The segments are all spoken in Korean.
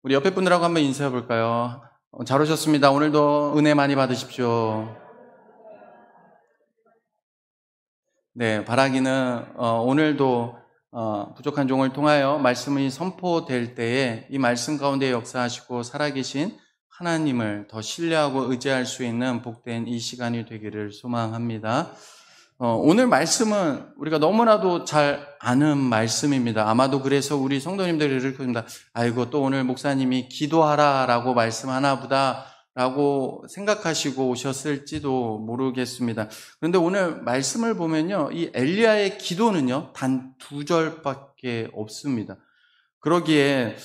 우리 옆에 분들하고 한번 인사해 볼까요? 잘 오셨습니다. 오늘도 은혜 많이 받으십시오. 네, 바라기는 오늘도 부족한 종을 통하여 말씀이 선포될 때에 이 말씀 가운데 역사하시고 살아계신 하나님을 더 신뢰하고 의지할 수 있는 복된 이 시간이 되기를 소망합니다. 오늘 말씀은 우리가 너무나도 잘 아는 말씀입니다. 아마도 그래서 우리 성도님들이 이렇게 합니다. 아이고, 또 오늘 목사님이 기도하라라고 말씀하나 보다라고 생각하시고 오셨을지도 모르겠습니다. 그런데 오늘 말씀을 보면요, 이 엘리야의 기도는요, 단 2절밖에 없습니다. 그러기에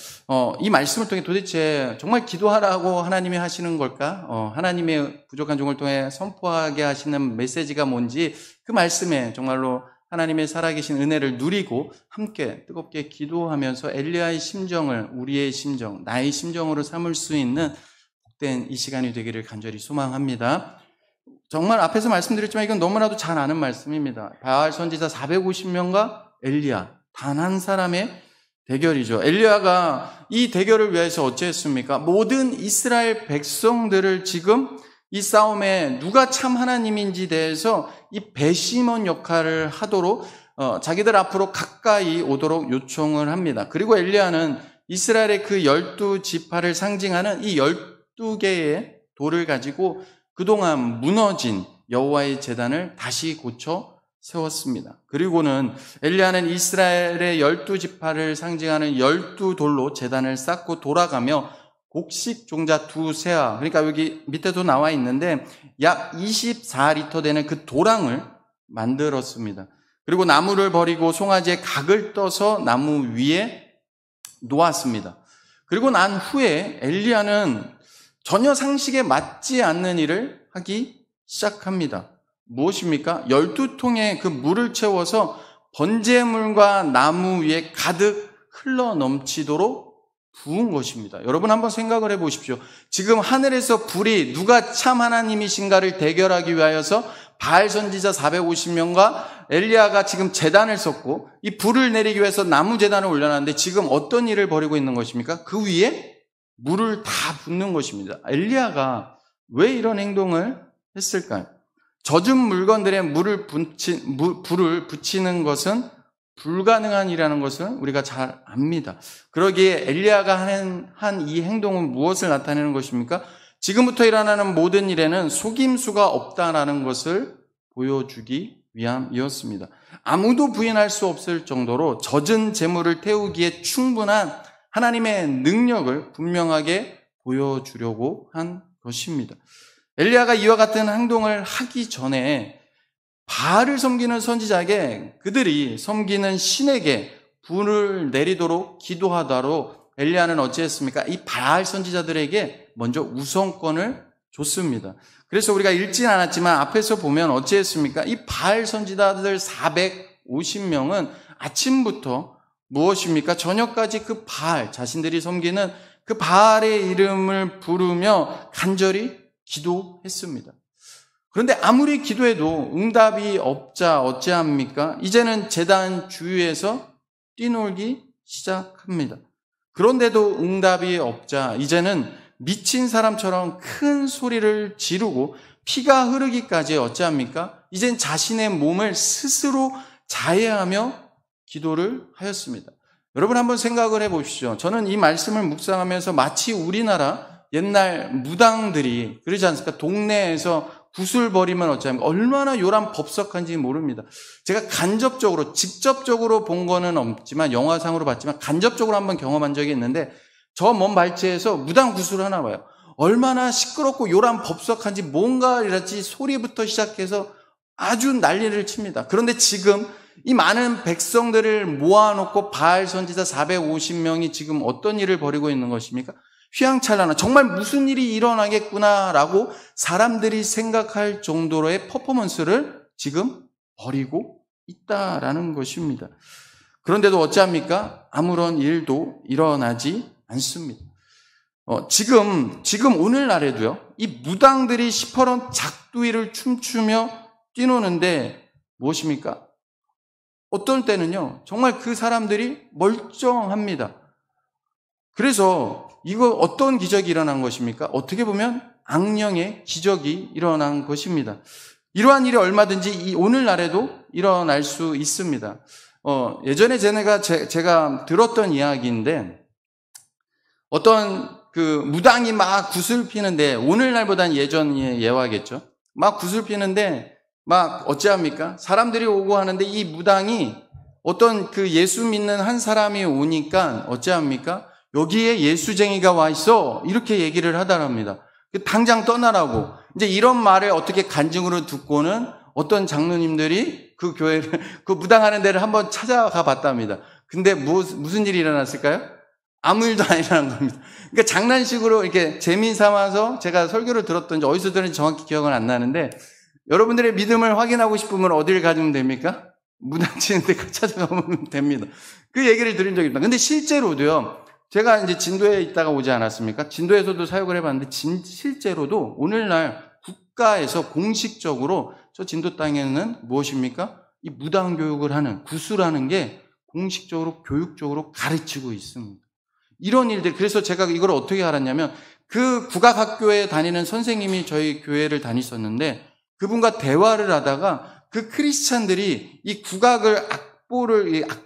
이 말씀을 통해 도대체 정말 기도하라고 하나님이 하시는 걸까? 하나님의 부족한 종을 통해 선포하게 하시는 메시지가 뭔지 그 말씀에 정말로 하나님의 살아계신 은혜를 누리고 함께 뜨겁게 기도하면서 엘리야의 심정을 우리의 심정, 나의 심정으로 삼을 수 있는 복된 이 시간이 되기를 간절히 소망합니다. 정말 앞에서 말씀드렸지만 이건 너무나도 잘 아는 말씀입니다. 바알 선지자 450명과 엘리야 단 한 사람의 대결이죠. 엘리야가 이 대결을 위해서 어찌했습니까? 모든 이스라엘 백성들을 지금 이 싸움에 누가 참 하나님인지 대해서 이 배심원 역할을 하도록 자기들 앞으로 가까이 오도록 요청을 합니다. 그리고 엘리야는 이스라엘의 그 12지파를 상징하는 이 12개의 돌을 가지고 그동안 무너진 여호와의 제단을 다시 고쳐 세웠습니다. 그리고는 엘리야는 이스라엘의 12지파를 상징하는 12돌로 제단을 쌓고 돌아가며 곡식 종자 2세아, 그러니까 여기 밑에도 나와 있는데 약 24리터 되는 그 도랑을 만들었습니다. 그리고 나무를 버리고 송아지에 각을 떠서 나무 위에 놓았습니다. 그리고 난 후에 엘리야는 전혀 상식에 맞지 않는 일을 하기 시작합니다. 무엇입니까? 12통에 그 물을 채워서 번제물과 나무 위에 가득 흘러 넘치도록 부은 것입니다. 여러분 한번 생각을 해보십시오. 지금 하늘에서 불이 누가 참 하나님이신가를 대결하기 위하여서 바알 선지자 450명과 엘리야가 지금 제단을 썼고 이 불을 내리기 위해서 나무 제단을 올려놨는데 지금 어떤 일을 벌이고 있는 것입니까? 그 위에 물을 다 붓는 것입니다. 엘리야가 왜 이런 행동을 했을까요? 젖은 물건들에 불을 붙이는 것은 불가능한 일이라는 것을 우리가 잘 압니다. 그러기에 엘리야가 한 이 행동은 무엇을 나타내는 것입니까? 지금부터 일어나는 모든 일에는 속임수가 없다라는 것을 보여주기 위함이었습니다. 아무도 부인할 수 없을 정도로 젖은 재물을 태우기에 충분한 하나님의 능력을 분명하게 보여주려고 한 것입니다. 엘리야가 이와 같은 행동을 하기 전에 바알을 섬기는 선지자에게 그들이 섬기는 신에게 불을 내리도록 기도하도록 엘리야는 어찌했습니까? 이 바알 선지자들에게 먼저 우선권을 줬습니다. 그래서 우리가 읽진 않았지만 앞에서 보면 어찌했습니까? 이 바알 선지자들 450명은 아침부터 무엇입니까? 저녁까지 그 바알, 자신들이 섬기는 그 바알의 이름을 부르며 간절히 기도했습니다. 그런데 아무리 기도해도 응답이 없자 어찌합니까? 이제는 제단 주위에서 뛰놀기 시작합니다. 그런데도 응답이 없자 이제는 미친 사람처럼 큰 소리를 지르고 피가 흐르기까지 어찌합니까? 이젠 자신의 몸을 스스로 자해하며 기도를 하였습니다. 여러분 한번 생각을 해보십시오. 저는 이 말씀을 묵상하면서 마치 우리나라 옛날 무당들이 그러지 않습니까? 동네에서 굿을 버리면 어찌합니까? 얼마나 요란법석한지 모릅니다. 제가 간접적으로, 직접적으로 본 거는 없지만 영화상으로 봤지만 간접적으로 한번 경험한 적이 있는데 저 먼 발치에서 무당 굿을 하나 봐요. 얼마나 시끄럽고 요란법석한지 뭔가 이렇지 소리부터 시작해서 아주 난리를 칩니다. 그런데 지금 이 많은 백성들을 모아놓고 바알 선지자 450명이 지금 어떤 일을 벌이고 있는 것입니까? 휘황찬란한 정말 무슨 일이 일어나겠구나라고 사람들이 생각할 정도로의 퍼포먼스를 지금 벌이고 있다라는 것입니다. 그런데도 어찌합니까? 아무런 일도 일어나지 않습니다. 지금 오늘날에도요, 이 무당들이 시퍼런 작두이를 춤추며 뛰노는데 무엇입니까? 어떤 때는요, 정말 그 사람들이 멀쩡합니다. 그래서 이거 어떤 기적이 일어난 것입니까? 어떻게 보면 악령의 기적이 일어난 것입니다. 이러한 일이 얼마든지 오늘날에도 일어날 수 있습니다. 예전에 제가 들었던 이야기인데, 어떤 무당이 막 굿을 피는데, 오늘날보단 예전의 예화겠죠. 막 굿을 피는데, 막 어찌합니까? 사람들이 오고 하는데 이 무당이 어떤 예수 믿는 한 사람이 오니까 어찌합니까? 여기에 예수쟁이가 와 있어. 이렇게 얘기를 하더랍니다. 당장 떠나라고. 이제 이런 말을 어떻게 간증으로 듣고는 어떤 장로님들이 그 교회를, 그 무당하는 데를 한번 찾아가 봤답니다. 근데 무슨 일이 일어났을까요? 아무 일도 안 일어난 겁니다. 그러니까 장난식으로 이렇게 재미 삼아서 제가 설교를 들었던지 어디서 들었는지 정확히 기억은 안 나는데, 여러분들의 믿음을 확인하고 싶으면 어디를 가지면 됩니까? 무당 치는 데 찾아가면 됩니다. 그 얘기를 들은 적이 있다. 근데 실제로도요, 제가 이제 진도에 있다가 오지 않았습니까? 진도에서도 사역을 해봤는데, 실제로도 오늘날 국가에서 공식적으로 저 진도 땅에는 무엇입니까? 이 무당 교육을 하는, 구술하는 게 공식적으로, 교육적으로 가르치고 있습니다. 이런 일들, 그래서 제가 이걸 어떻게 알았냐면, 그 국악학교에 다니는 선생님이 저희 교회를 다녔었는데, 그분과 대화를 하다가 그 크리스찬들이 이 국악을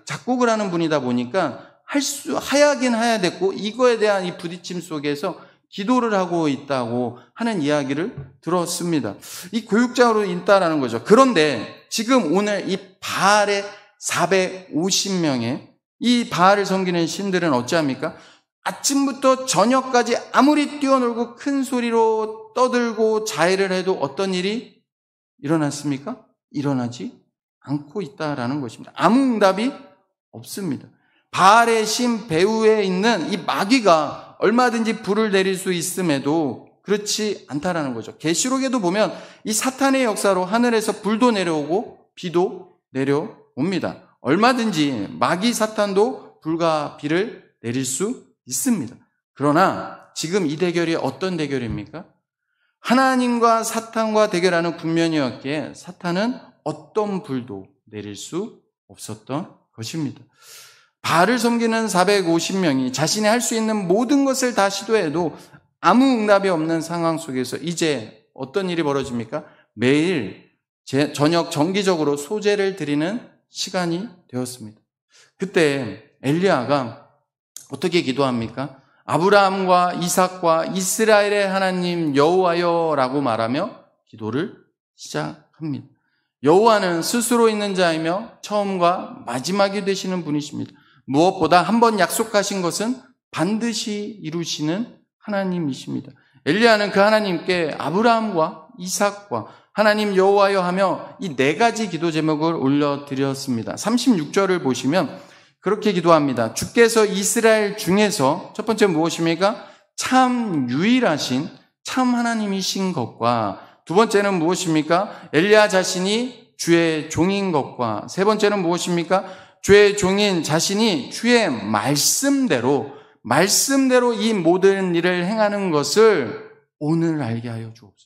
작곡을 하는 분이다 보니까 하야긴 해야 됐고, 이거에 대한 이 부딪힘 속에서 기도를 하고 있다고 하는 이야기를 들었습니다. 이 교육자로 있다라는 거죠. 그런데 지금 오늘 이 바알의 450명의 이 바알을 섬기는 신들은 어찌합니까? 아침부터 저녁까지 아무리 뛰어놀고 큰 소리로 떠들고 자해를 해도 어떤 일이 일어났습니까? 일어나지 않고 있다라는 것입니다. 아무 응답이 없습니다. 바알의 신 배후에 있는 이 마귀가 얼마든지 불을 내릴 수 있음에도 그렇지 않다라는 거죠. 계시록에도 보면 이 사탄의 역사로 하늘에서 불도 내려오고 비도 내려옵니다. 얼마든지 마귀 사탄도 불과 비를 내릴 수 있습니다. 그러나 지금 이 대결이 어떤 대결입니까? 하나님과 사탄과 대결하는 국면이었기에 사탄은 어떤 불도 내릴 수 없었던 것입니다. 바알을 섬기는 450명이 자신이 할 수 있는 모든 것을 다 시도해도 아무 응답이 없는 상황 속에서 이제 어떤 일이 벌어집니까? 매일 저녁 정기적으로 소제를 드리는 시간이 되었습니다. 그때 엘리야가 어떻게 기도합니까? 아브라함과 이삭과 이스라엘의 하나님 여호와여라고 말하며 기도를 시작합니다. 여호와는 스스로 있는 자이며 처음과 마지막이 되시는 분이십니다. 무엇보다 한번 약속하신 것은 반드시 이루시는 하나님이십니다. 엘리야는 그 하나님께 아브라함과 이삭과 하나님 여호와여 하며 이 4가지 기도 제목을 올려드렸습니다. 36절을 보시면 그렇게 기도합니다. 주께서 이스라엘 중에서 첫 번째 무엇입니까? 참 유일하신 참 하나님이신 것과, 두 번째는 무엇입니까? 엘리야 자신이 주의 종인 것과, 세 번째는 무엇입니까? 주의 종인 자신이 주의 말씀대로 이 모든 일을 행하는 것을 오늘 알게 하여 주옵소서.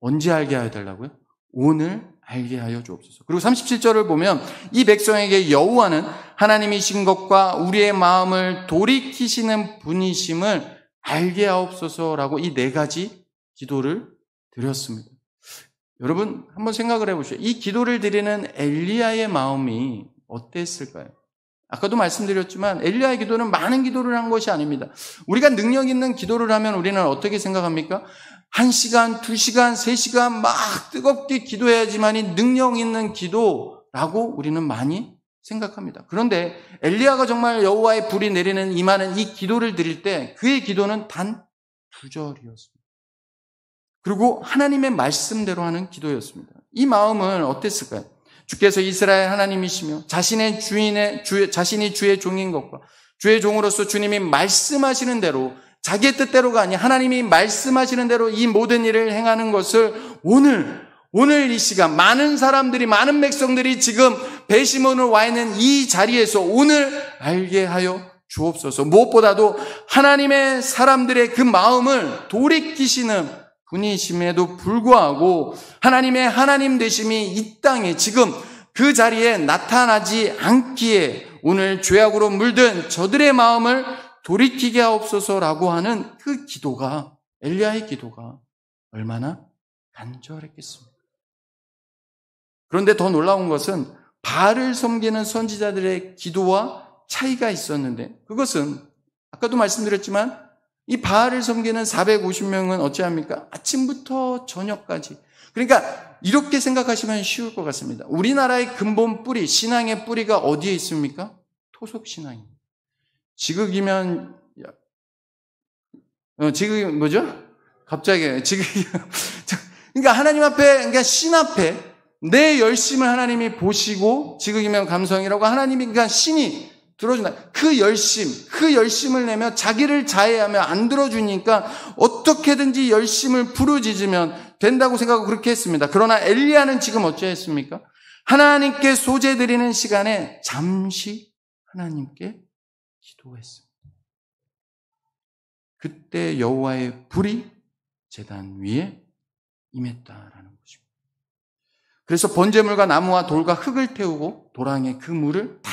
언제 알게 하여 달라고요? 오늘 알게 하여 주옵소서. 그리고 37절을 보면 이 백성에게 여호와는 하나님이신 것과 우리의 마음을 돌이키시는 분이심을 알게 하옵소서라고 이 4가지 기도를 드렸습니다. 여러분 한번 생각을 해보시죠. 이 기도를 드리는 엘리야의 마음이 어땠을까요? 아까도 말씀드렸지만 엘리야의 기도는 많은 기도를 한 것이 아닙니다. 우리가 능력 있는 기도를 하면 우리는 어떻게 생각합니까? 1시간, 2시간, 3시간 막 뜨겁게 기도해야지만이 능력 있는 기도라고 우리는 많이 생각합니다. 그런데 엘리야가 정말 여호와의 불이 내리는 임하는 이 기도를 드릴 때 그의 기도는 단 2절이었습니다. 그리고 하나님의 말씀대로 하는 기도였습니다. 이 마음은 어땠을까요? 주께서 이스라엘 하나님이시며 자신이 주의 종인 것과 주의 종으로서 주님이 말씀하시는 대로 자기의 뜻대로가 아니 하나님이 말씀하시는 대로 이 모든 일을 행하는 것을 오늘 이 시간 많은 백성들이 지금 배심원으로 와 있는 이 자리에서 오늘 알게 하여 주옵소서. 무엇보다도 하나님의 사람들의 그 마음을 돌이키시는 분이심에도 불구하고 하나님의 하나님 되심이 이 땅에 지금 그 자리에 나타나지 않기에 오늘 죄악으로 물든 저들의 마음을 돌이키게 하옵소서라고 하는 그 기도가, 엘리야의 기도가 얼마나 간절했겠습니까? 그런데 더 놀라운 것은 바알을 섬기는 선지자들의 기도와 차이가 있었는데, 그것은 아까도 말씀드렸지만 이 바알을 섬기는 450명은 어찌합니까? 아침부터 저녁까지. 그러니까 이렇게 생각하시면 쉬울 것 같습니다. 우리나라의 근본 뿌리, 신앙의 뿌리가 어디에 있습니까? 토속신앙입니다. 지극이면 뭐죠? 갑자기 그러니까 하나님 앞에, 그러니까 신 앞에 내 열심을 하나님이 보시고, 지극이면 감성이라고 하나님이, 그러니까 신이 들어준다. 그 열심을 내며 자기를 자해하며 안 들어주니까 어떻게든지 열심을 부르짖으면 된다고 생각하고 그렇게 했습니다. 그러나 엘리야는 지금 어찌했습니까? 하나님께 소제드리는 시간에 잠시 하나님께 기도했습니다. 그때 여호와의 불이 제단 위에 임했다라는 것입니다. 그래서 번제물과 나무와 돌과 흙을 태우고 도랑에 그 물을 다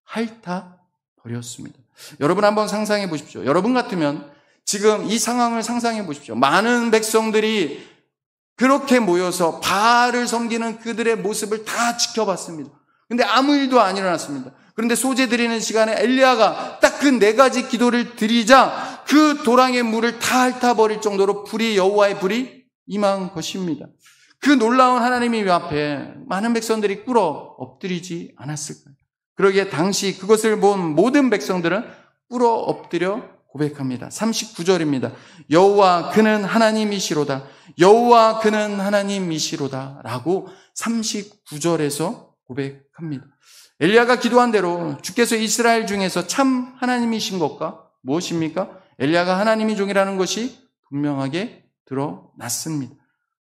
핥아 버렸습니다. 여러분 한번 상상해 보십시오. 여러분 같으면 지금 이 상황을 상상해 보십시오. 많은 백성들이 그렇게 모여서 바알을 섬기는 그들의 모습을 다 지켜봤습니다. 근데 아무 일도 안 일어났습니다. 그런데 소제 드리는 시간에 엘리야가 딱 그 4가지 기도를 드리자 그 도랑의 물을 다 핥아버릴 정도로 여호와의 불이 임한 것입니다. 그 놀라운 하나님의 앞에 많은 백성들이 꿇어 엎드리지 않았을까요? 그러기에 당시 그것을 본 모든 백성들은 꿇어 엎드려 고백합니다. 39절입니다. 여호와 그는 하나님이시로다. 여호와 그는 하나님이시로다 라고 39절에서 고백합니다. 엘리야가 기도한 대로 주께서 이스라엘 중에서 참 하나님이신 것과 무엇입니까? 엘리야가 하나님의 종이라는 것이 분명하게 드러났습니다.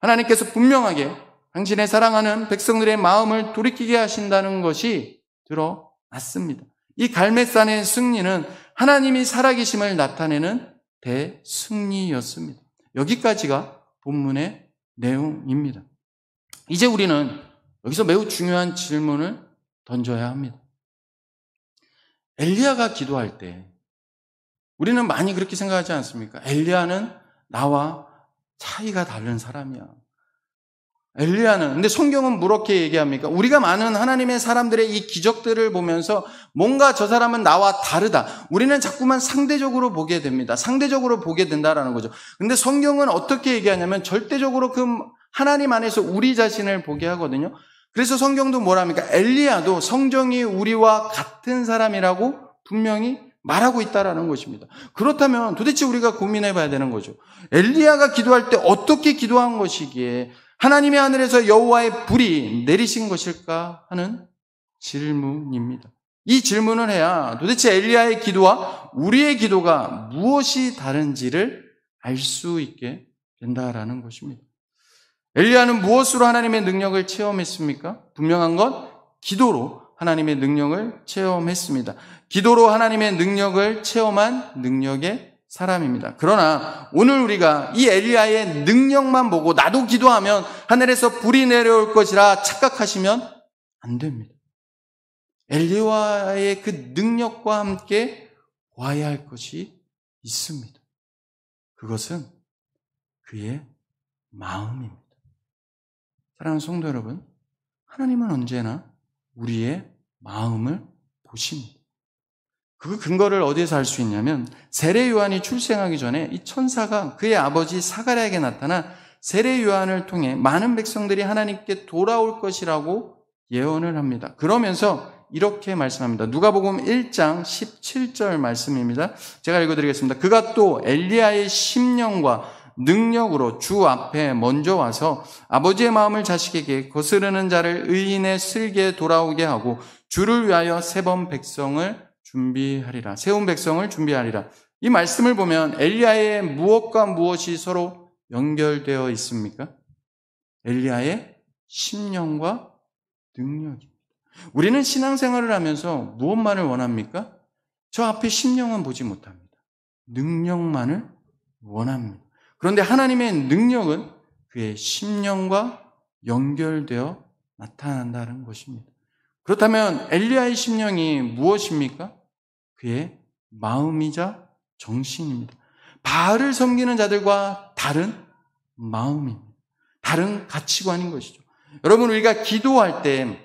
하나님께서 분명하게 당신의 사랑하는 백성들의 마음을 돌이키게 하신다는 것이 드러났습니다. 이 갈멜산의 승리는 하나님이 살아계심을 나타내는 대승리였습니다. 여기까지가 본문의 내용입니다. 이제 우리는 여기서 매우 중요한 질문을 던져야 합니다. 엘리야가 기도할 때 우리는 많이 그렇게 생각하지 않습니까? 엘리야는 나와 차이가 다른 사람이야. 엘리야는, 근데 성경은 그렇게 얘기합니까? 우리가 많은 하나님의 사람들의 이 기적들을 보면서 뭔가 저 사람은 나와 다르다. 우리는 자꾸만 상대적으로 보게 됩니다. 상대적으로 보게 된다라는 거죠. 근데 성경은 어떻게 얘기하냐면 절대적으로 그 하나님 안에서 우리 자신을 보게 하거든요. 그래서 성경도 뭐랍니까? 엘리야도 성정이 우리와 같은 사람이라고 분명히 말하고 있다라는 것입니다. 그렇다면 도대체 우리가 고민해 봐야 되는 거죠. 엘리야가 기도할 때 어떻게 기도한 것이기에 하나님의 하늘에서 여호와의 불이 내리신 것일까 하는 질문입니다. 이 질문을 해야 도대체 엘리야의 기도와 우리의 기도가 무엇이 다른지를 알 수 있게 된다라는 것입니다. 엘리야는 무엇으로 하나님의 능력을 체험했습니까? 분명한 건 기도로 하나님의 능력을 체험했습니다. 기도로 하나님의 능력을 체험한 능력의 사람입니다. 그러나 오늘 우리가 이 엘리야의 능력만 보고 나도 기도하면 하늘에서 불이 내려올 것이라 착각하시면 안 됩니다. 엘리야의 그 능력과 함께 와야 할 것이 있습니다. 그것은 그의 마음입니다. 사랑하는 성도 여러분, 하나님은 언제나 우리의 마음을 보십니다. 그 근거를 어디에서 알 수 있냐면 세례 요한이 출생하기 전에 이 천사가 그의 아버지 사가랴에게 나타나 세례 요한을 통해 많은 백성들이 하나님께 돌아올 것이라고 예언을 합니다. 그러면서 이렇게 말씀합니다. 누가복음 1장 17절 말씀입니다. 제가 읽어드리겠습니다. 그가 또 엘리야의 심령과 능력으로 주 앞에 먼저 와서 아버지의 마음을 자식에게 거스르는 자를 의인의 슬기에 돌아오게 하고 주를 위하여 세운 백성을 준비하리라. 이 말씀을 보면 엘리야의 무엇과 무엇이 서로 연결되어 있습니까? 엘리야의 심령과 능력입니다. 우리는 신앙생활을 하면서 무엇만을 원합니까? 저 앞에 심령은 보지 못합니다. 능력만을 원합니다. 그런데 하나님의 능력은 그의 심령과 연결되어 나타난다는 것입니다. 그렇다면 엘리야의 심령이 무엇입니까? 그의 마음이자 정신입니다. 바알을 섬기는 자들과 다른 마음입니다. 다른 가치관인 것이죠. 여러분, 우리가 기도할 때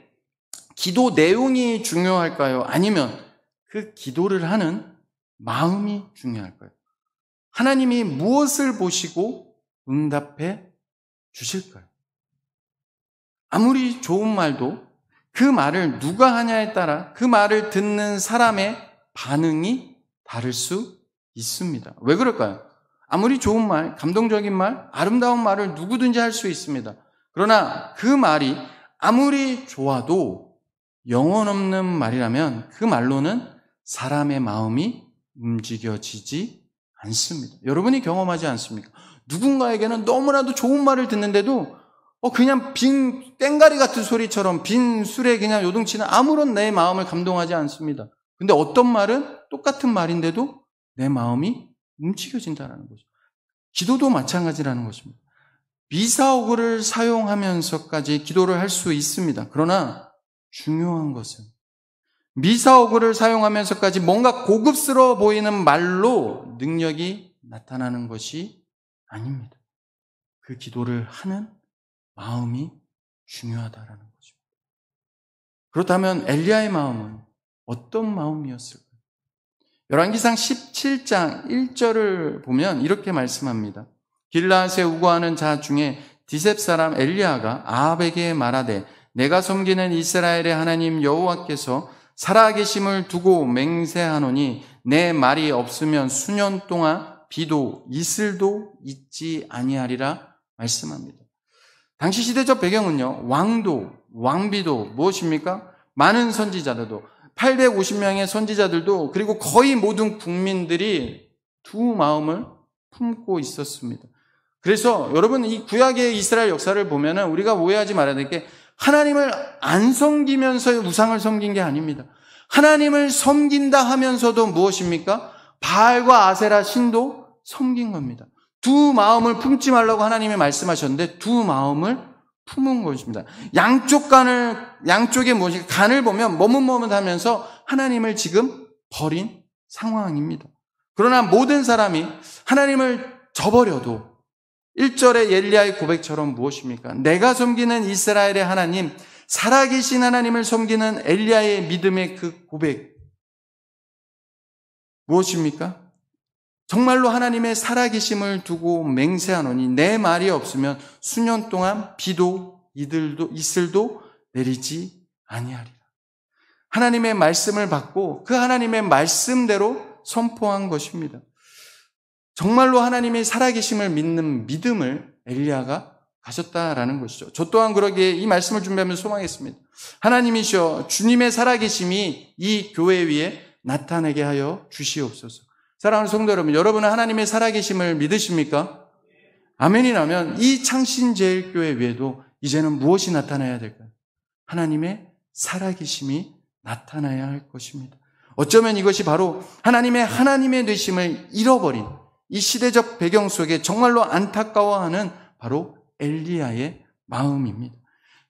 기도 내용이 중요할까요? 아니면 그 기도를 하는 마음이 중요할까요? 하나님이 무엇을 보시고 응답해 주실까요? 아무리 좋은 말도 그 말을 누가 하냐에 따라 그 말을 듣는 사람의 반응이 다를 수 있습니다. 왜 그럴까요? 아무리 좋은 말, 감동적인 말, 아름다운 말을 누구든지 할 수 있습니다. 그러나 그 말이 아무리 좋아도 영혼 없는 말이라면 그 말로는 사람의 마음이 움직여지지 않습니다. 여러분이 경험하지 않습니까? 누군가에게는 너무나도 좋은 말을 듣는데도 그냥 빈 땡가리 같은 소리처럼 빈 술에 그냥 요동치는 아무런 내 마음을 감동하지 않습니다. 근데 어떤 말은 똑같은 말인데도 내 마음이 움직여진다는 거죠. 기도도 마찬가지라는 것입니다. 미사오그를 사용하면서까지 기도를 할 수 있습니다. 그러나 중요한 것은 미사오그를 사용하면서까지 뭔가 고급스러워 보이는 말로 능력이 나타나는 것이 아닙니다. 그 기도를 하는 마음이 중요하다라는 거죠. 그렇다면 엘리야의 마음은 어떤 마음이었을까요? 열왕기상 17장 1절을 보면 이렇게 말씀합니다. 길라앗에 우거하는 자 중에 디셉 사람 엘리야가 아합에게 말하되 내가 섬기는 이스라엘의 하나님 여호와께서 살아계심을 두고 맹세하노니 내 말이 없으면 수년 동안 비도 이슬도 있지 아니하리라 말씀합니다. 당시 시대적 배경은요, 왕도 왕비도 무엇입니까? 많은 선지자들도 850명의 선지자들도 그리고 거의 모든 국민들이 두 마음을 품고 있었습니다. 그래서 여러분 이 구약의 이스라엘 역사를 보면은 우리가 오해하지 말아야 될 게 하나님을 안 섬기면서 우상을 섬긴 게 아닙니다. 하나님을 섬긴다 하면서도 무엇입니까? 바알과 아세라 신도 섬긴 겁니다. 두 마음을 품지 말라고 하나님이 말씀하셨는데 두 마음을 품은 것입니다. 양쪽의 무엇이 간을 보면 머뭇머뭇하면서 하나님을 지금 버린 상황입니다. 그러나 모든 사람이 하나님을 저버려도 1절의 엘리야의 고백처럼 무엇입니까? 내가 섬기는 이스라엘의 하나님, 살아계신 하나님을 섬기는 엘리야의 믿음의 그 고백 무엇입니까? 정말로 하나님의 살아계심을 두고 맹세하노니 내 말이 없으면 수년 동안 비도 이슬도 내리지 아니하리라. 하나님의 말씀을 받고 그 하나님의 말씀대로 선포한 것입니다. 정말로 하나님의 살아계심을 믿는 믿음을 엘리야가 가졌다라는 것이죠. 저 또한 그러기에 이 말씀을 준비하면서 소망했습니다. 하나님이시여 주님의 살아계심이 이 교회 위에 나타나게 하여 주시옵소서. 사랑하는 성도 여러분, 여러분은 하나님의 살아계심을 믿으십니까? 아멘이라면 이 창신제일교회 외에도 이제는 무엇이 나타나야 될까요? 하나님의 살아계심이 나타나야 할 것입니다. 어쩌면 이것이 바로 하나님의 되심을 잃어버린 이 시대적 배경 속에 정말로 안타까워하는 바로 엘리야의 마음입니다.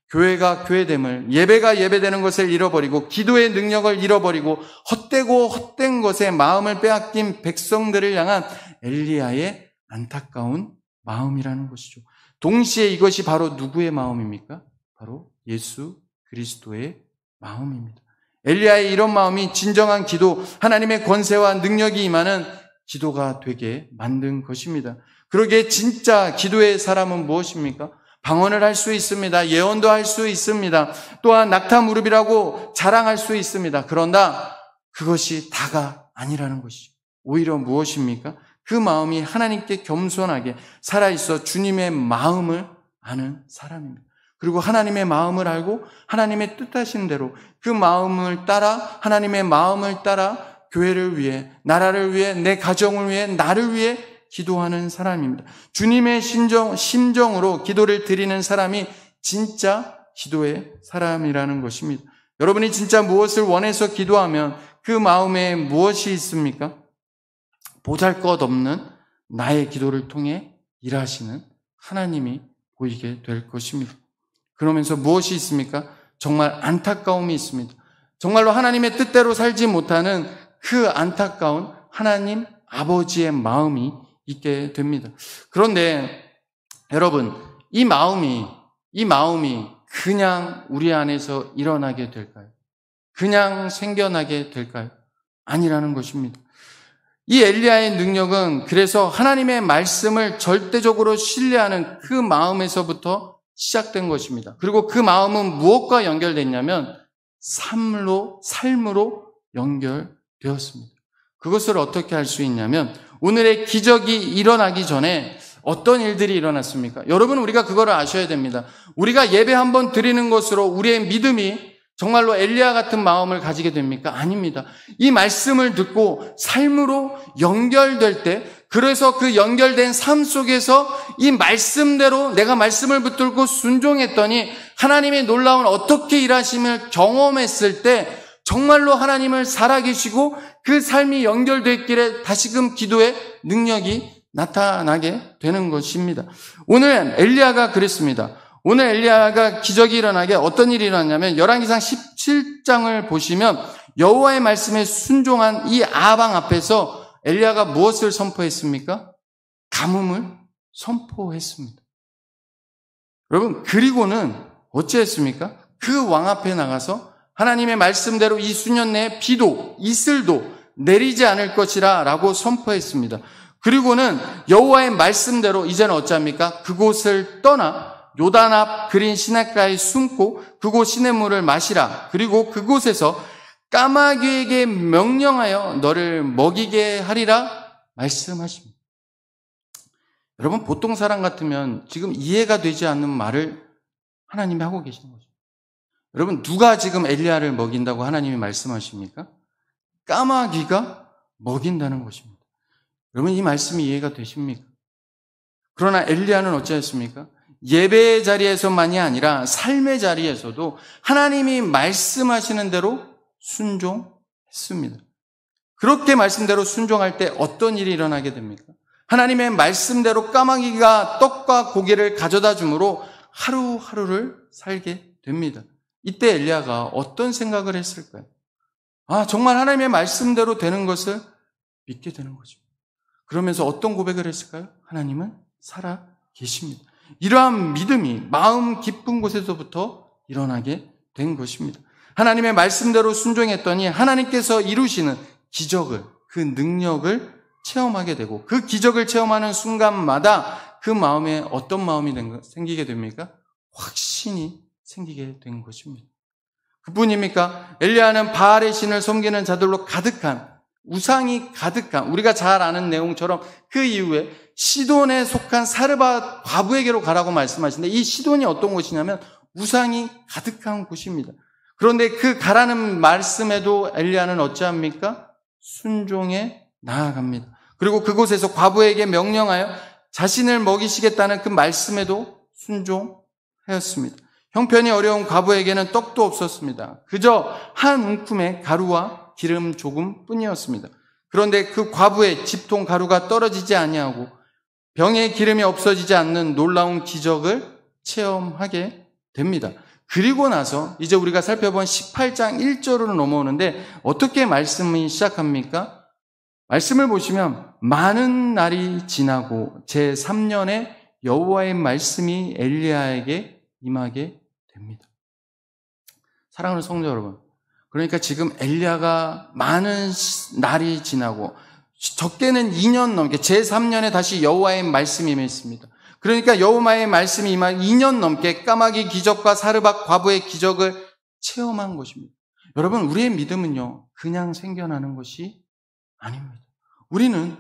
교회가 교회됨을, 예배가 예배되는 것을 잃어버리고 기도의 능력을 잃어버리고 헛된 것에 마음을 빼앗긴 백성들을 향한 엘리야의 안타까운 마음이라는 것이죠. 동시에 이것이 바로 누구의 마음입니까? 바로 예수 그리스도의 마음입니다. 엘리야의 이런 마음이 진정한 기도, 하나님의 권세와 능력이 임하는 기도가 되게 만든 것입니다. 그러기에 진짜 기도의 사람은 무엇입니까? 방언을 할 수 있습니다. 예언도 할 수 있습니다. 또한 낙타 무릎이라고 자랑할 수 있습니다. 그러나 그것이 다가 아니라는 것이죠. 오히려 무엇입니까? 그 마음이 하나님께 겸손하게 살아있어 주님의 마음을 아는 사람입니다. 그리고 하나님의 마음을 알고 하나님의 뜻하신 대로 그 마음을 따라 하나님의 마음을 따라 교회를 위해, 나라를 위해, 내 가정을 위해, 나를 위해 기도하는 사람입니다. 주님의 심정으로 기도를 드리는 사람이 진짜 기도의 사람이라는 것입니다. 여러분이 진짜 무엇을 원해서 기도하면 그 마음에 무엇이 있습니까? 보잘것없는 나의 기도를 통해 일하시는 하나님이 보이게 될 것입니다. 그러면서 무엇이 있습니까? 정말 안타까움이 있습니다. 정말로 하나님의 뜻대로 살지 못하는 그 안타까운 하나님 아버지의 마음이 있게 됩니다. 그런데 여러분, 이 마음이 그냥 우리 안에서 일어나게 될까요? 그냥 생겨나게 될까요? 아니라는 것입니다. 이 엘리야의 능력은 그래서 하나님의 말씀을 절대적으로 신뢰하는 그 마음에서부터 시작된 것입니다. 그리고 그 마음은 무엇과 연결됐냐면 삶으로 연결되었습니다. 그것을 어떻게 할 수 있냐면 오늘의 기적이 일어나기 전에 어떤 일들이 일어났습니까? 여러분, 우리가 그거를 아셔야 됩니다. 우리가 예배 한번 드리는 것으로 우리의 믿음이 정말로 엘리야 같은 마음을 가지게 됩니까? 아닙니다. 이 말씀을 듣고 삶으로 연결될 때, 그래서 그 연결된 삶 속에서 이 말씀대로 내가 말씀을 붙들고 순종했더니 하나님의 놀라운 어떻게 일하심을 경험했을 때 정말로 하나님을 살아계시고 그 삶이 연결됐기에 다시금 기도의 능력이 나타나게 되는 것입니다. 오늘 엘리야가 그랬습니다. 오늘 엘리야가 기적이 일어나게 어떤 일이 일어났냐면 열왕기상 17장을 보시면 여호와의 말씀에 순종한 이 아방 앞에서 엘리야가 무엇을 선포했습니까? 가뭄을 선포했습니다. 여러분, 그리고는 어찌했습니까? 그 왕 앞에 나가서 하나님의 말씀대로 이 수년 내에 비도 이슬도 내리지 않을 것이라 라고 선포했습니다. 그리고는 여호와의 말씀대로 이제는 어찌합니까? 그곳을 떠나 요단 앞 그린 시냇가에 숨고 그곳 시냇물을 마시라. 그리고 그곳에서 까마귀에게 명령하여 너를 먹이게 하리라 말씀하십니다. 여러분, 보통 사람 같으면 지금 이해가 되지 않는 말을 하나님이 하고 계시는 거죠. 여러분, 누가 지금 엘리야를 먹인다고 하나님이 말씀하십니까? 까마귀가 먹인다는 것입니다. 여러분, 이 말씀이 이해가 되십니까? 그러나 엘리야는 어찌했습니까? 예배의 자리에서만이 아니라 삶의 자리에서도 하나님이 말씀하시는 대로 순종했습니다. 그렇게 말씀대로 순종할 때 어떤 일이 일어나게 됩니까? 하나님의 말씀대로 까마귀가 떡과 고기를 가져다 주므로 하루하루를 살게 됩니다. 이때 엘리야가 어떤 생각을 했을까요? 정말 하나님의 말씀대로 되는 것을 믿게 되는 거죠. 그러면서 어떤 고백을 했을까요? 하나님은 살아 계십니다. 이러한 믿음이 마음 깊은 곳에서부터 일어나게 된 것입니다. 하나님의 말씀대로 순종했더니 하나님께서 이루시는 기적을, 그 능력을 체험하게 되고 그 기적을 체험하는 순간마다 그 마음에 어떤 마음이 생기게 됩니까? 확신이 생기게 된 것입니다. 그뿐입니까? 엘리야는 바알의 신을 섬기는 자들로 가득한, 우상이 가득한, 우리가 잘 아는 내용처럼 그 이후에 시돈에 속한 사르밧 과부에게로 가라고 말씀하시는데 이 시돈이 어떤 곳이냐면 우상이 가득한 곳입니다. 그런데 그 가라는 말씀에도 엘리야는 어찌합니까? 순종해 나아갑니다. 그리고 그곳에서 과부에게 명령하여 자신을 먹이시겠다는 그 말씀에도 순종하였습니다. 형편이 어려운 과부에게는 떡도 없었습니다. 그저 한 움큼의 가루와 기름 조금 뿐이었습니다. 그런데 그 과부의 집통 가루가 떨어지지 아니하고 병에 기름이 없어지지 않는 놀라운 기적을 체험하게 됩니다. 그리고 나서 이제 우리가 살펴본 18장 1절로 넘어오는데 어떻게 말씀이 시작합니까? 말씀을 보시면 많은 날이 지나고 제3년에 여호와의 말씀이 엘리야에게 임하게 됩니다. 사랑하는 성도 여러분, 그러니까 지금 엘리야가 많은 날이 지나고 적게는 2년 넘게 제3년에 다시 여호와의 말씀이 임했습니다. 그러니까 여호와의 말씀이 임한 2년 넘게 까마귀 기적과 사르밧 과부의 기적을 체험한 것입니다. 여러분, 우리의 믿음은요, 그냥 생겨나는 것이 아닙니다. 우리는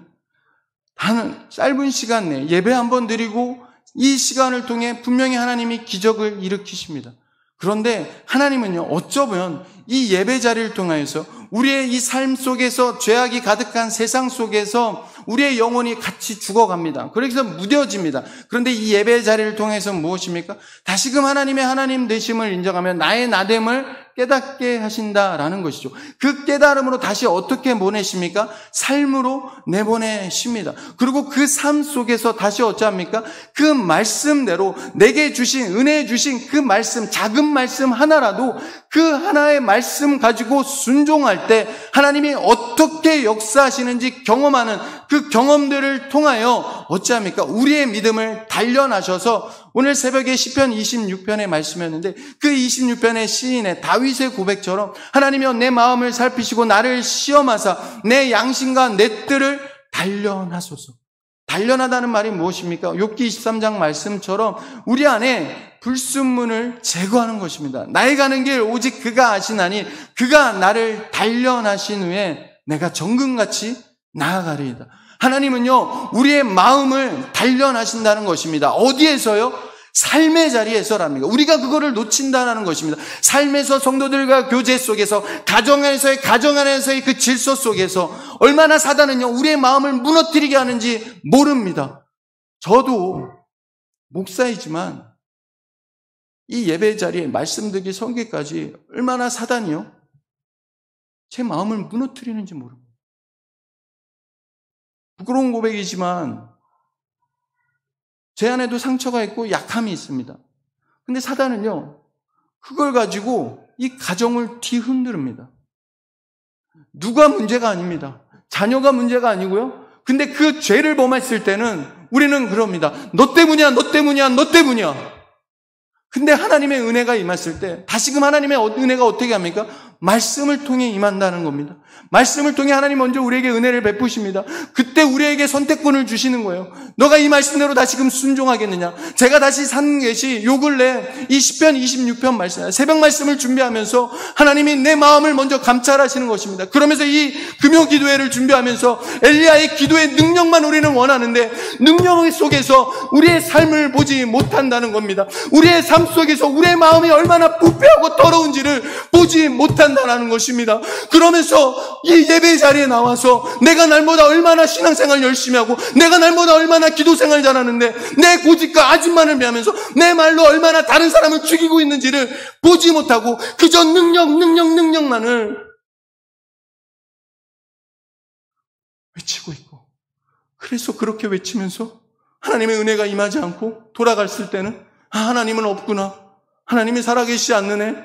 단 짧은 시간 내에 예배 한번 드리고 이 시간을 통해 분명히 하나님이 기적을 일으키십니다. 그런데 하나님은요, 어쩌면 이 예배 자리를 통해서 우리의 이 삶 속에서 죄악이 가득한 세상 속에서 우리의 영혼이 같이 죽어갑니다. 그래서 무뎌집니다. 그런데 이 예배 자리를 통해서 무엇입니까? 다시금 하나님의 하나님 되심을 인정하며 나의 나됨을 깨닫게 하신다라는 것이죠. 그 깨달음으로 다시 어떻게 보내십니까? 삶으로 내보내십니다. 그리고 그 삶 속에서 다시 어찌합니까? 그 말씀대로 내게 주신, 은혜 주신 그 말씀, 작은 말씀 하나라도 그 하나의 말씀 가지고 순종할 때 하나님이 어떻게 역사하시는지 경험하는 그 경험들을 통하여 어찌합니까? 우리의 믿음을 단련하셔서 오늘 새벽에 시편 26편의 말씀이었는데 그 26편의 시인의 다윗의 고백처럼 하나님이여 내 마음을 살피시고 나를 시험하사 내 양심과 내 뜰을 단련하소서. 단련하다는 말이 무엇입니까? 욥기 23장 말씀처럼 우리 안에 불순물을 제거하는 것입니다. 나의 가는 길 오직 그가 아시나니 그가 나를 단련하신 후에 내가 정금같이 나아가리이다. 하나님은요, 우리의 마음을 단련하신다는 것입니다. 어디에서요? 삶의 자리에서랍니다. 우리가 그거를 놓친다는 것입니다. 삶에서 성도들과 교제 속에서, 가정 안에서의 그 질서 속에서 얼마나 사단은요, 우리의 마음을 무너뜨리게 하는지 모릅니다. 저도 목사이지만 이 예배 자리에 말씀 듣기 설교까지 얼마나 사단이요, 제 마음을 무너뜨리는지 모릅니다. 부끄러운 고백이지만 제 안에도 상처가 있고 약함이 있습니다. 근데 사단은요, 그걸 가지고 이 가정을 뒤흔듭니다. 누가 문제가 아닙니다. 자녀가 문제가 아니고요. 근데 그 죄를 범했을 때는 우리는 그럽니다. 너 때문이야, 너 때문이야, 너 때문이야. 근데 하나님의 은혜가 임했을 때 다시금 하나님의 은혜가 어떻게 합니까? 말씀을 통해 임한다는 겁니다. 말씀을 통해 하나님 먼저 우리에게 은혜를 베푸십니다. 그때 우리에게 선택권을 주시는 거예요. 너가 이 말씀대로 다시금 순종하겠느냐? 제가 다시 산 것이 요 근래 이 시편 26편 말씀, 새벽 말씀을 준비하면서 하나님이 내 마음을 먼저 감찰하시는 것입니다. 그러면서 이 금요 기도회를 준비하면서 엘리야의 기도의 능력만 우리는 원하는데 능력 속에서 우리의 삶을 보지 못한다는 겁니다. 우리의 삶 속에서 우리의 마음이 얼마나 부패하고 더러운지를 보지 못한다는 것입니다. 그러면서 이 예배 자리에 나와서 내가 날보다 얼마나 신앙생활 열심히 하고 내가 날보다 얼마나 기도생활 잘하는데 내 고집과 아집만을 매하면서 내 말로 얼마나 다른 사람을 죽이고 있는지를 보지 못하고 그저 능력만을 외치고 있고, 그래서 그렇게 외치면서 하나님의 은혜가 임하지 않고 돌아갔을 때는 하나님은 없구나, 하나님이 살아계시지 않느네,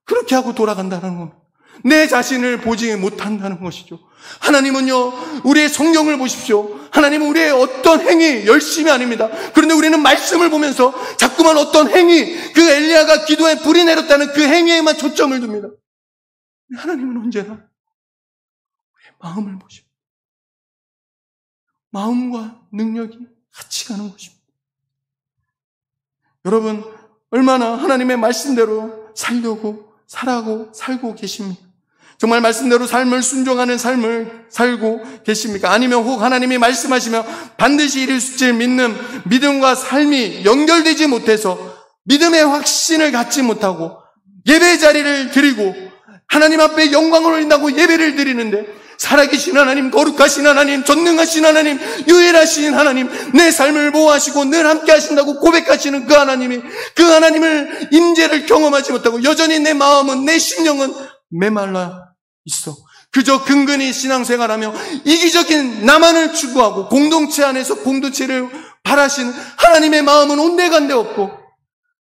그렇게 하고 돌아간다는 겁니다. 내 자신을 보지 못한다는 것이죠. 하나님은요, 우리의 성경을 보십시오. 하나님은 우리의 어떤 행위 열심이 아닙니다. 그런데 우리는 말씀을 보면서 자꾸만 어떤 행위, 그 엘리야가 기도에 불이 내렸다는 그 행위에만 초점을 둡니다. 하나님은 언제나 우리의 마음을 보십니다. 마음과 능력이 같이 가는 것입니다. 여러분, 얼마나 하나님의 말씀대로 살고 계십니까? 정말 말씀대로 삶을 순종하는 삶을 살고 계십니까? 아니면 혹 하나님이 말씀하시며 반드시 이루실 믿는 믿음과 삶이 연결되지 못해서 믿음의 확신을 갖지 못하고 예배 자리를 드리고 하나님 앞에 영광을 올린다고 예배를 드리는데 살아계신 하나님, 거룩하신 하나님, 전능하신 하나님, 유일하신 하나님, 내 삶을 보호하시고 늘 함께 하신다고 고백하시는 그 하나님을 임재를 경험하지 못하고 여전히 내 마음은, 내 심령은 메말라 있어. 그저 근근히 신앙생활하며 이기적인 나만을 추구하고 공동체 안에서 공동체를 바라시는 하나님의 마음은 온데간데 없고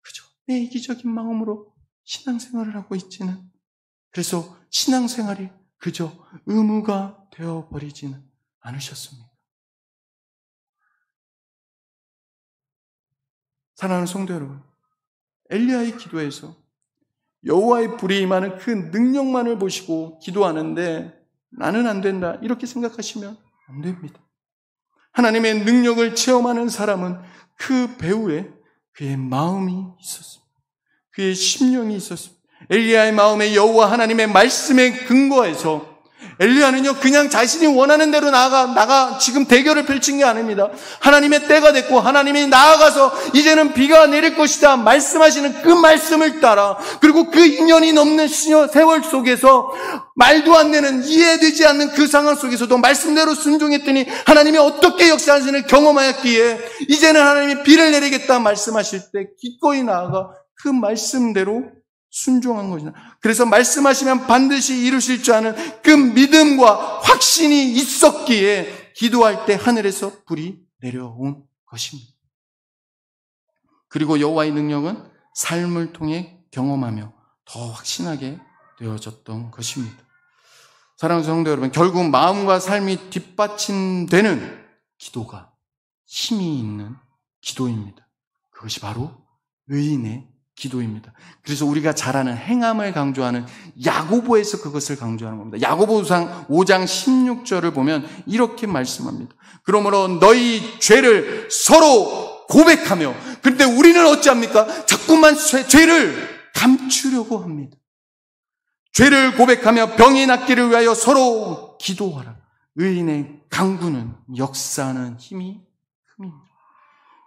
그저 내 이기적인 마음으로 신앙생활을 하고 있지는, 그래서 신앙생활이 그저 의무가 되어버리지는 않으셨습니까? 사랑하는 성도 여러분, 엘리야의 기도에서 여호와의 불이 임하는 그 능력만을 보시고 기도하는데 나는 안 된다 이렇게 생각하시면 안 됩니다. 하나님의 능력을 체험하는 사람은 그 배후에 그의 마음이 있었습니다. 그의 심령이 있었습니다. 엘리야의 마음에 여호와 하나님의 말씀에 근거해서 엘리야는요, 그냥 자신이 원하는 대로 나가 지금 대결을 펼친 게 아닙니다. 하나님의 때가 됐고 하나님이 나아가서 이제는 비가 내릴 것이다 말씀하시는 그 말씀을 따라, 그리고 그 2년이 넘는 세월 속에서 말도 안 되는, 이해되지 않는 그 상황 속에서도 말씀대로 순종했더니 하나님이 어떻게 역사하시는지를 경험하였기에 이제는 하나님이 비를 내리겠다 말씀하실 때 기꺼이 나아가 그 말씀대로 순종한 것이다. 그래서 말씀하시면 반드시 이루실 줄 아는 그 믿음과 확신이 있었기에 기도할 때 하늘에서 불이 내려온 것입니다. 그리고 여호와의 능력은 삶을 통해 경험하며 더 확신하게 되어졌던 것입니다. 사랑하는 성도 여러분, 결국 마음과 삶이 뒷받침되는 기도가 힘이 있는 기도입니다. 그것이 바로 의인의 기도입니다. 그래서 우리가 잘 아는 행함을 강조하는 야고보에서 그것을 강조하는 겁니다. 야고보상 5장 16절을 보면 이렇게 말씀합니다. 그러므로 너희 죄를 서로 고백하며, 그런데 우리는 어찌합니까? 자꾸만 죄를 감추려고 합니다. 죄를 고백하며 병이 낫기를 위하여 서로 기도하라. 의인의 강구는 역사하는 힘이 큽니다.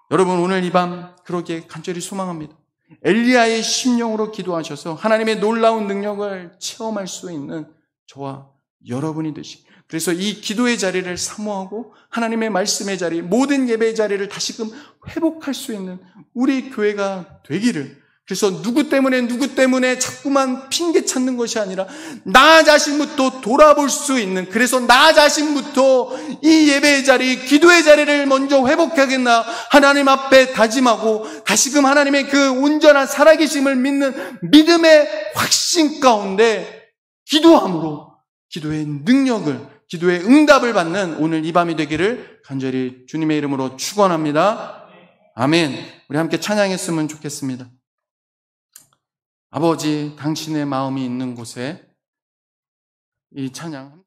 여러분, 오늘 이 밤 그러기에 간절히 소망합니다. 엘리야의 심령으로 기도하셔서 하나님의 놀라운 능력을 체험할 수 있는 저와 여러분이 되시기, 그래서 이 기도의 자리를 사모하고 하나님의 말씀의 자리, 모든 예배의 자리를 다시금 회복할 수 있는 우리 교회가 되기를, 그래서 누구 때문에 자꾸만 핑계 찾는 것이 아니라 나 자신부터 돌아볼 수 있는, 그래서 나 자신부터 이 예배의 자리, 기도의 자리를 먼저 회복하겠나 하나님 앞에 다짐하고 다시금 하나님의 그 온전한 살아계심을 믿는 믿음의 확신 가운데 기도함으로 기도의 능력을, 기도의 응답을 받는 오늘 이 밤이 되기를 간절히 주님의 이름으로 축원합니다. 아멘. 우리 함께 찬양했으면 좋겠습니다. 아버지, 당신의 마음이 있는 곳에 이 찬양